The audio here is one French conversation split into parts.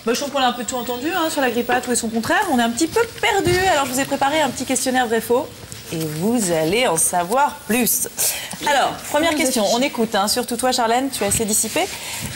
Bah, je trouve qu'on a un peu tout entendu hein, sur la grippe A, tout et son contraire. On est un petit peu perdu. Alors je vous ai préparé un petit questionnaire vrai-faux. Et vous allez en savoir plus. Alors, première question, on écoute, hein, surtout toi Charlène, tu es assez dissipée.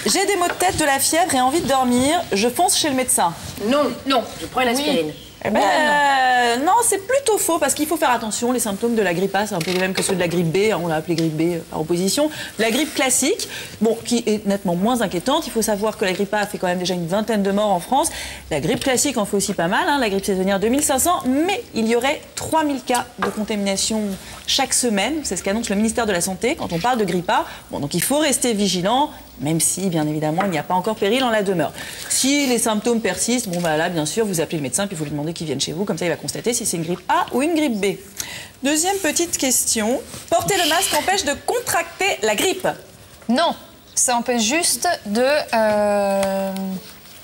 J'ai des maux de tête, de la fièvre et envie de dormir, je fonce chez le médecin. Non, non, je prends une aspirine. Oui. Eh ben, non, c'est plutôt faux parce qu'il faut faire attention. Les symptômes de la grippe A, c'est un peu les mêmes que ceux de la grippe B. On l'a appelé grippe B par opposition. La grippe classique, bon, qui est nettement moins inquiétante. Il faut savoir que la grippe A a fait quand même déjà une vingtaine de morts en France. La grippe classique en fait aussi pas mal. Hein, la grippe saisonnière, 2500. Mais il y aurait 3000 cas de contamination chaque semaine. C'est ce qu'annonce le ministère de la Santé quand on parle de grippe A. Bon, donc il faut rester vigilant. Même si, bien évidemment, il n'y a pas encore péril en la demeure. Si les symptômes persistent, bon bah là, bien sûr, vous appelez le médecin puis vous lui demandez qu'il vienne chez vous. Comme ça, il va constater si c'est une grippe A ou une grippe B. Deuxième petite question. Porter le masque empêche de contracter la grippe? Non, ça empêche juste de...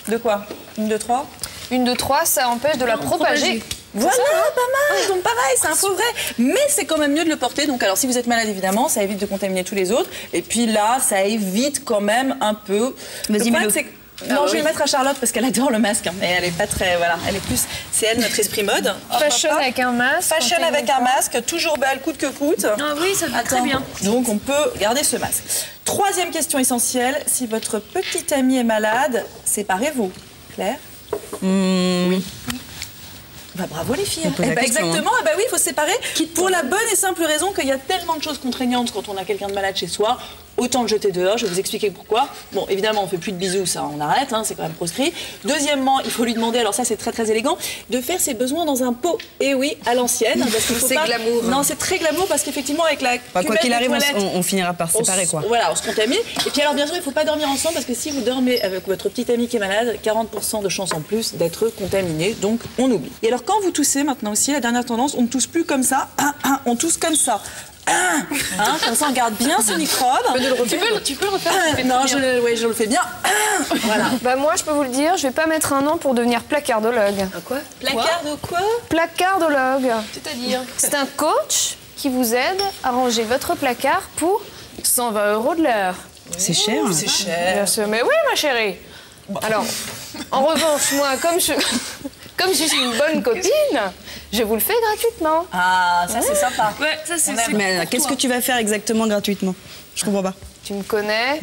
De quoi? Une, deux, trois? Une, deux, trois, ça empêche de la propager. Voilà, pas mal. Donc pareil, c'est un faux vrai. Mais c'est quand même mieux de le porter. Donc alors si vous êtes malade, évidemment, ça évite de contaminer tous les autres. Et puis là, ça évite quand même un peu. Vas-y, Mets-le. Non, je vais le mettre à Charlotte parce qu'elle adore le masque. Mais elle est pas très, voilà, elle est plus, c'est elle notre esprit mode. Fashion avec un masque. Fashion avec un masque, toujours belle, coûte que coûte. Ah oui, ça va très bien. Donc on peut garder ce masque. Troisième question essentielle, si votre petite amie est malade, séparez-vous. Claire? Oui. Bah, bravo les filles. Eh ben, exactement, ah bah oui, il faut se séparer pour la bonne et simple raison qu'il y a tellement de choses contraignantes quand on a quelqu'un de malade chez soi. Autant le jeter dehors, je vais vous expliquer pourquoi. Bon, évidemment, on fait plus de bisous, ça, on arrête, hein, c'est quand même proscrit. Deuxièmement, il faut lui demander, alors ça c'est très très élégant, de faire ses besoins dans un pot. Et oui, à l'ancienne. C'est glamour. Non, c'est très glamour parce qu'effectivement, avec la quoi qu'il arrive, toilette, on finira par se séparer, quoi. Voilà, on se contamine. Et puis alors, bien sûr, il ne faut pas dormir ensemble parce que si vous dormez avec votre petite amie qui est malade, 40% de chance en plus d'être contaminé. Donc, on oublie. Et alors, quand vous toussez maintenant aussi, la dernière tendance, on ne tousse plus comme ça, on tousse comme ça. Hein, comme ça, on garde bien ce microbe. Tu peux le refaire. Non, je le fais bien. Voilà. Bah moi, je peux vous le dire, je vais pas mettre un an pour devenir placardologue. Quoi? Placard de quoi? Placardologue. C'est-à-dire? C'est un coach qui vous aide à ranger votre placard pour 120 € de l'heure. C'est cher. C'est cher. Bien sûr, mais oui, ma chérie. Alors, en revanche, moi, comme je suis une bonne copine, je vous le fais gratuitement. Ah, ça c'est sympa. Ouais, ça c'est... Mais qu'est-ce que tu vas faire exactement gratuitement? Je comprends pas. Tu me connais.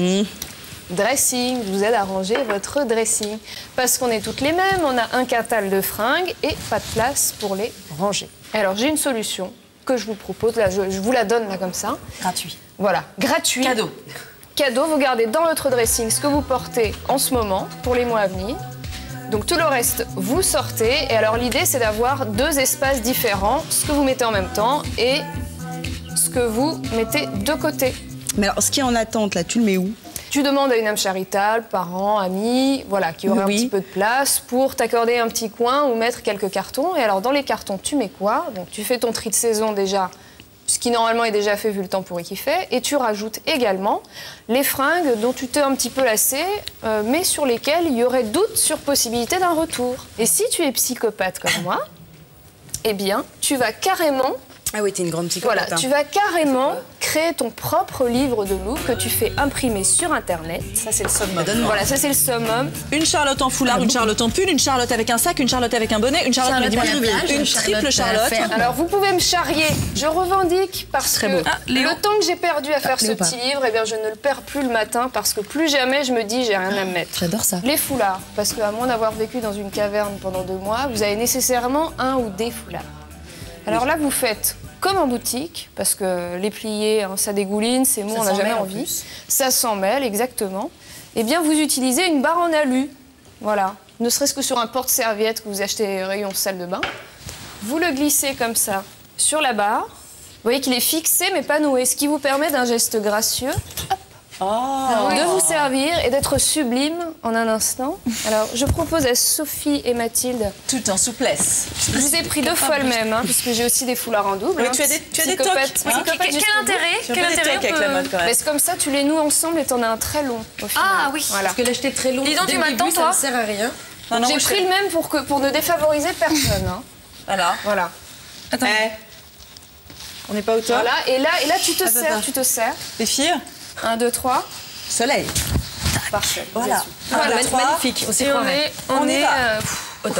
Dressing, je vous aide à ranger votre dressing. Parce qu'on est toutes les mêmes, on a un catalogue de fringues et pas de place pour les ranger. Alors j'ai une solution que je vous propose, là je vous la donne là comme ça. Gratuit. Voilà, gratuit. Cadeau. Cadeau, vous gardez dans votre dressing ce que vous portez en ce moment pour les mois à venir. Donc tout le reste, vous sortez. Et alors l'idée, c'est d'avoir deux espaces différents, ce que vous mettez en même temps et ce que vous mettez de côté. Mais alors, ce qui est en attente, là, tu le mets où? Tu demandes à une âme charitable, parents, amis, voilà, qui aurait un petit peu de place pour t'accorder un petit coin ou mettre quelques cartons. Et alors dans les cartons, tu mets quoi? Donc tu fais ton tri de saison déjà, ce qui normalement est déjà fait vu le temps pourri qu'il fait, et tu rajoutes également les fringues dont tu t'es un petit peu lassé, mais sur lesquelles il y aurait doute sur possibilité d'un retour. Et si tu es psychopathe comme moi, eh bien, tu vas carrément... Ah oui, t'es une grande psychopathe. Voilà, tu vas carrément créer ton propre livre de look que tu fais imprimer sur Internet. Ça c'est le summum. Voilà, ça c'est le summum. Une Charlotte en foulard, une Charlotte en pull, une Charlotte avec un sac, une Charlotte avec un bonnet, une Charlotte avec une triple Charlotte. Alors vous pouvez me charrier, je revendique parce que le temps que j'ai perdu à faire ce petit livre, eh bien je ne le perds plus le matin parce que plus jamais je me dis j'ai rien à me mettre. J'adore ça. Les foulards, parce qu'à moins d'avoir vécu dans une caverne pendant 2 mois, vous avez nécessairement un ou des foulards. Alors là vous faites comme en boutique, parce que les pliés, hein, ça dégouline, c'est mou, on n'a jamais envie. Ça s'en mêle, exactement. Eh bien, vous utilisez une barre en alu. Voilà. Ne serait-ce que sur un porte-serviette que vous achetez rayon salle de bain. Vous le glissez comme ça sur la barre. Vous voyez qu'il est fixé, mais pas noué, ce qui vous permet d'un geste gracieux. De vous servir et d'être sublime en un instant. Alors, je propose à Sophie et Mathilde... Tout en souplesse. Je vous ai pris 2 fois le même, hein, puisque j'ai aussi des foulards en double. Oui, tu as des tocs. Quel intérêt avec la mode quand même. Mais c'est comme ça, tu les noues ensemble et t'en as un très long au final. Ah oui. Voilà. Parce que l'acheter très long, Dis donc, tu m'attends, toi? ça ne sert à rien. J'ai pris le même pour ne défavoriser personne. Hein. Voilà. Attends. On n'est pas au top. Voilà, et là tu te sers, tu te sers. Les filles. 1, 2, 3. Soleil. Parfait. Voilà. Voilà, Voilà, magnifique. On s'y Et croirait. on On y est va. Au top.